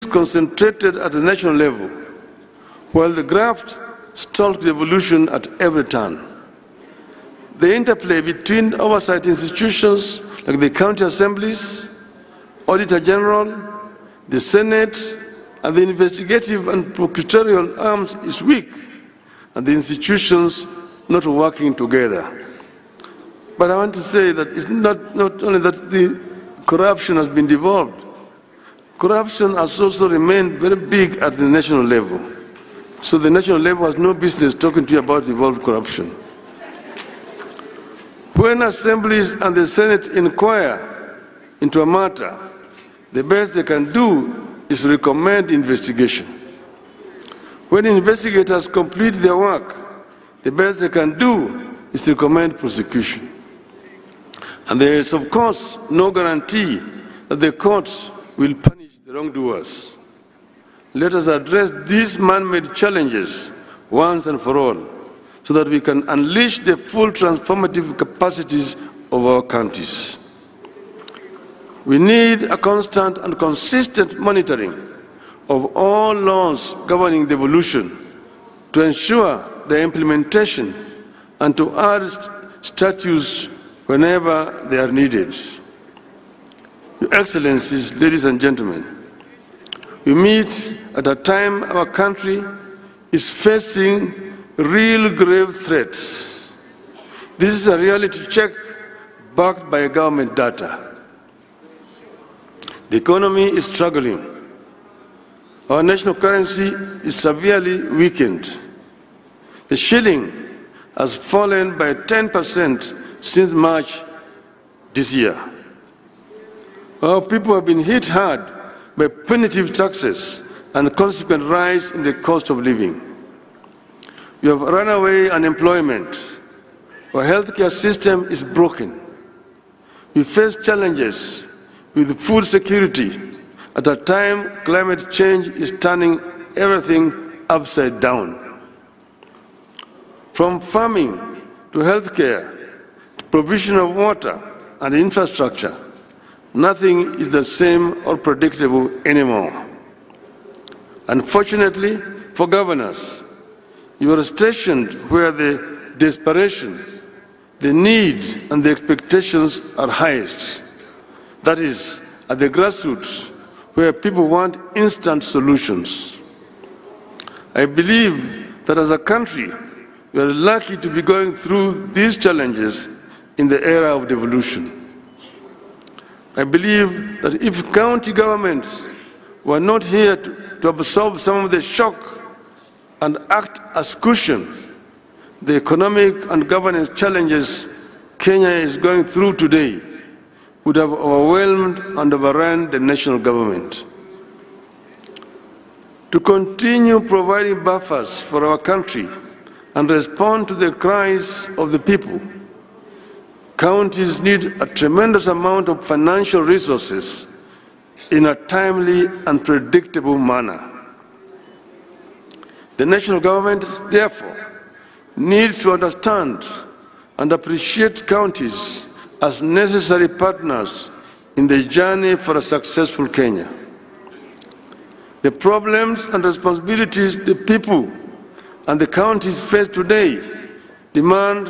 concentrated at the national level, while the graft stalked devolution at every turn. The interplay between oversight institutions like the county assemblies, Auditor General, the Senate, and the investigative and prosecutorial arms is weak, and the institutions not working together. But I want to say that it's not only that the corruption has been devolved, corruption has also remained very big at the national level. So the national level has no business talking to you about devolved corruption. When assemblies and the Senate inquire into a matter, the best they can do is recommend investigation. When investigators complete their work, the best they can do is to recommend prosecution. And there is, of course, no guarantee that the courts will punish the wrongdoers. Let us address these man-made challenges once and for all, so that we can unleash the full transformative capacities of our countries. We need a constant and consistent monitoring of all laws governing devolution to ensure their implementation and to add statutes whenever they are needed. Your Excellencies, ladies and gentlemen, we meet at a time our country is facing real grave threats. This is a reality check backed by government data. The economy is struggling. Our national currency is severely weakened. The shilling has fallen by 10% since March this year. Our people have been hit hard by punitive taxes and consequent rise in the cost of living. We have runaway unemployment. Our healthcare system is broken. We face challenges with food security at a time climate change is turning everything upside down. From farming to healthcare to provision of water and infrastructure, nothing is the same or predictable anymore. Unfortunately for governors, you are stationed where the desperation, the need, and the expectations are highest. That is, at the grassroots, where people want instant solutions. I believe that as a country, we are lucky to be going through these challenges in the era of devolution. I believe that if county governments were not here to absorb some of the shock and act as cushion, the economic and governance challenges Kenya is going through today would have overwhelmed and overrun the national government. To continue providing buffers for our country and respond to the cries of the people, counties need a tremendous amount of financial resources in a timely and predictable manner. The national government, therefore, needs to understand and appreciate counties as necessary partners in the journey for a successful Kenya. The problems and responsibilities the people and the counties face today demand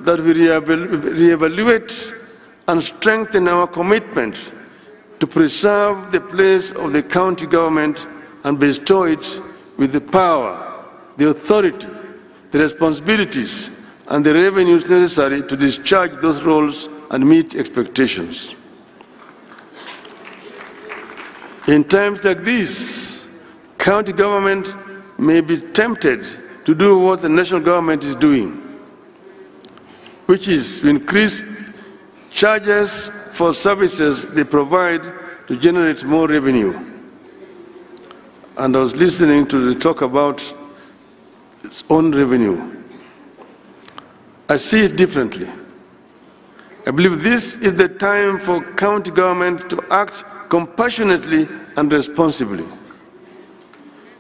that we reevaluate and strengthen our commitment to preserve the place of the county government and bestow it with the power, the authority, the responsibilities, and the revenues necessary to discharge those roles and meet expectations. In times like these, county government may be tempted to do what the national government is doing, which is to increase charges for services they provide to generate more revenue. And I was listening to the talk about its own revenue. I see it differently. I believe this is the time for county government to act compassionately and responsibly.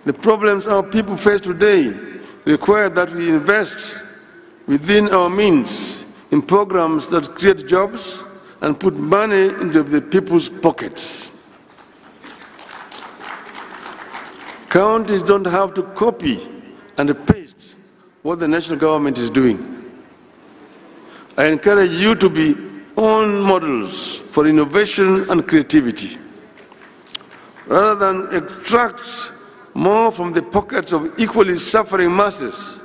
The problems our people face today require that we invest within our means in programs that create jobs and put money into the people's pockets. Counties don't have to copy and paste what the national government is doing. I encourage you to be own models for innovation and creativity. Rather than extract more from the pockets of equally suffering masses,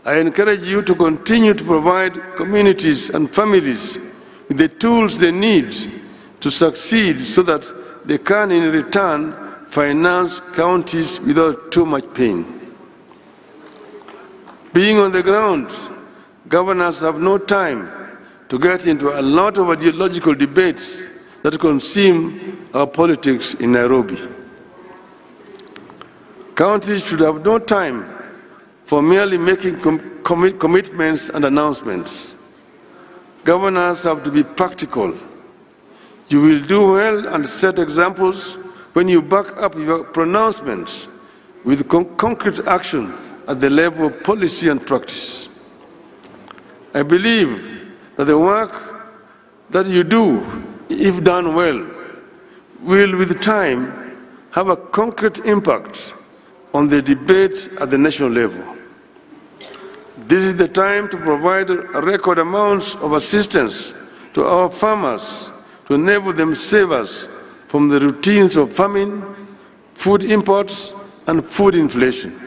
I encourage you to continue to provide communities and families with the tools they need to succeed so that they can, in return, finance counties without too much pain. Being on the ground, governors have no time to get into a lot of ideological debates that consume our politics in Nairobi. Counties should have no time for merely making commitments and announcements. Governors have to be practical. You will do well and set examples when you back up your pronouncements with concrete action at the level of policy and practice. I believe that the work that you do, if done well, will with time have a concrete impact on the debate at the national level. This is the time to provide record amounts of assistance to our farmers to enable them save us from the routines of famine, food imports, and food inflation.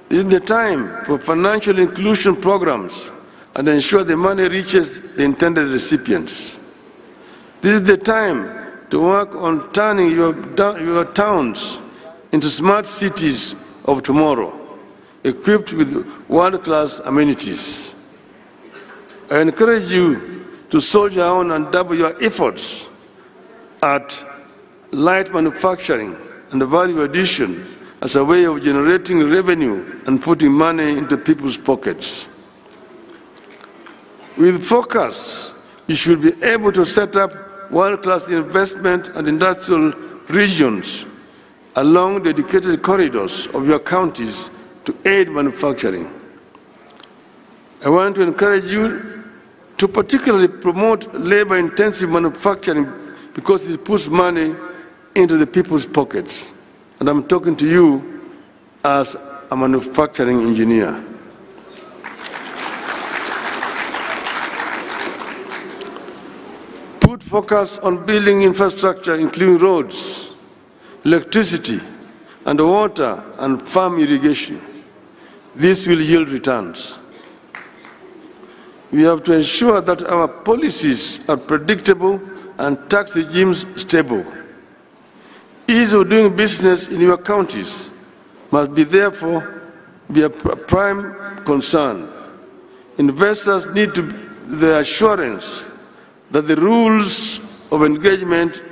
This is the time for financial inclusion programs and ensure the money reaches the intended recipients. This is the time to work on turning your towns into smart cities of tomorrow, equipped with world-class amenities. I encourage you to soldier on and double your efforts at light manufacturing and value addition as a way of generating revenue and putting money into people's pockets. With focus, you should be able to set up world-class investment and industrial regions along dedicated corridors of your counties to aid manufacturing. I want to encourage you to particularly promote labor-intensive manufacturing because it puts money into the people's pockets. And I'm talking to you as a manufacturing engineer. Put focus on building infrastructure, including roads, electricity, and water and farm irrigation. This will yield returns. We have to ensure that our policies are predictable and tax regimes stable. Ease of doing business in your counties must therefore be a prime concern. Investors need the assurance that the rules of engagement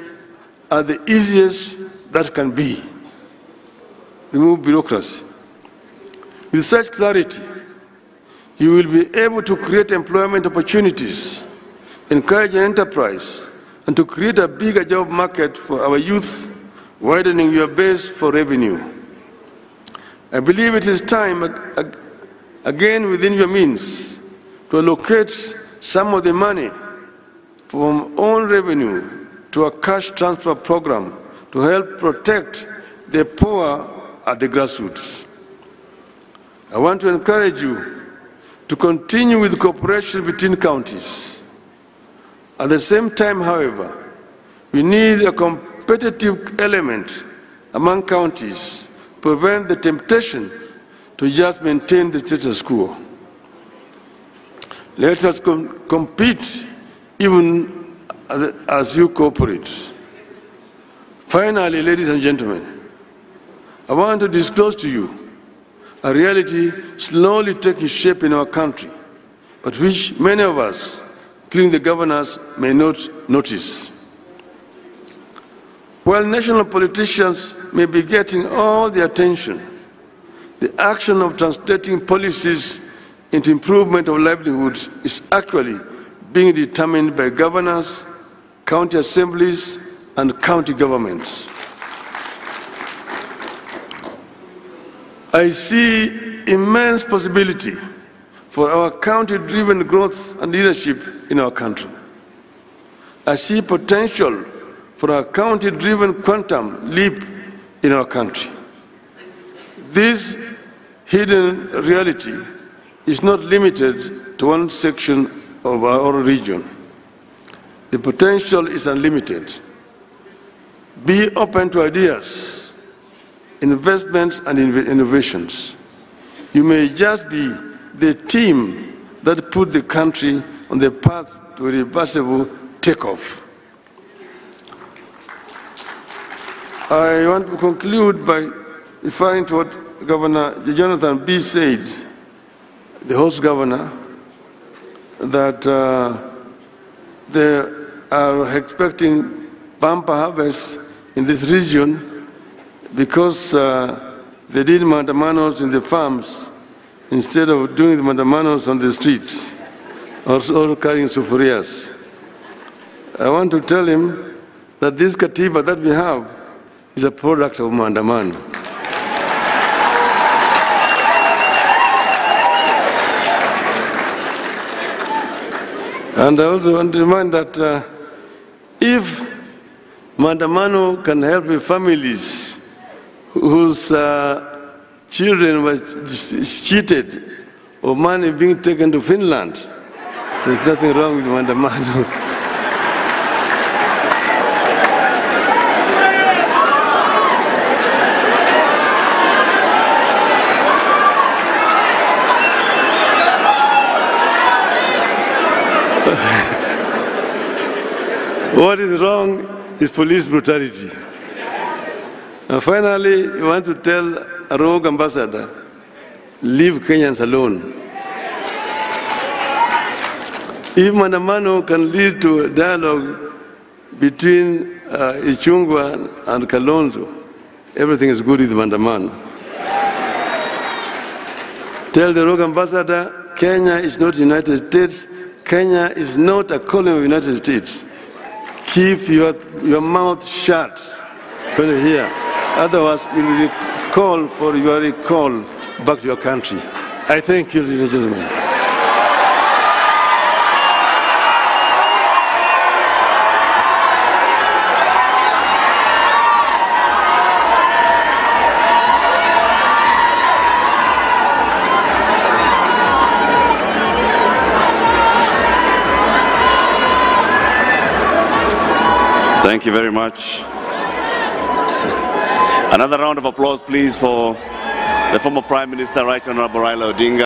are the easiest that can be. Remove bureaucracy. With such clarity, you will be able to create employment opportunities, encourage enterprise, and to create a bigger job market for our youth, widening your base for revenue. I believe it is time, again within your means, to allocate some of the money from own revenue to a cash transfer program to help protect the poor at the grassroots. I want to encourage you to continue with cooperation between counties. At the same time, however, we need a competitive element among counties to prevent the temptation to just maintain the status quo. Let us compete even as you cooperate. Finally, ladies and gentlemen, I want to disclose to you a reality slowly taking shape in our country, but which many of us, including the governors, may not notice. While national politicians may be getting all the attention, the action of translating policies into improvement of livelihoods is actually being determined by governors, county assemblies, and county governments. I see immense possibility for our county-driven growth and leadership in our country. I see potential for a county-driven quantum leap in our country. This hidden reality is not limited to one section of our region. The potential is unlimited. Be open to ideas, investments, and innovations. You may just be the team that put the country on the path to a reversible takeoff. I want to conclude by referring to what Governor Jonathan B. said, the host governor, that they are expecting bumper harvest in this region because they did mandamanos in the farms instead of doing the mandamanos on the streets or carrying sufurias. I want to tell him that this katiba that we have is a product of mandamano. And I also want to remind that if mandamano can help families whose children were cheated or money being taken to Finland, there's nothing wrong with mandamano. What is wrong is police brutality. And finally, I want to tell a rogue ambassador, leave Kenyans alone. If mandamano can lead to a dialogue between Ichung'wah and Kalonzo, everything is good with mandamano. Tell the rogue ambassador, Kenya is not the United States. Kenya is not a colony of the United States. Keep your mouth shut when you hear. Otherwise, we will call for your recall back to your country. I thank you, ladies and gentlemen. Thank you very much. Another round of applause, please, for the former Prime Minister, Right Honorable Raila Odinga.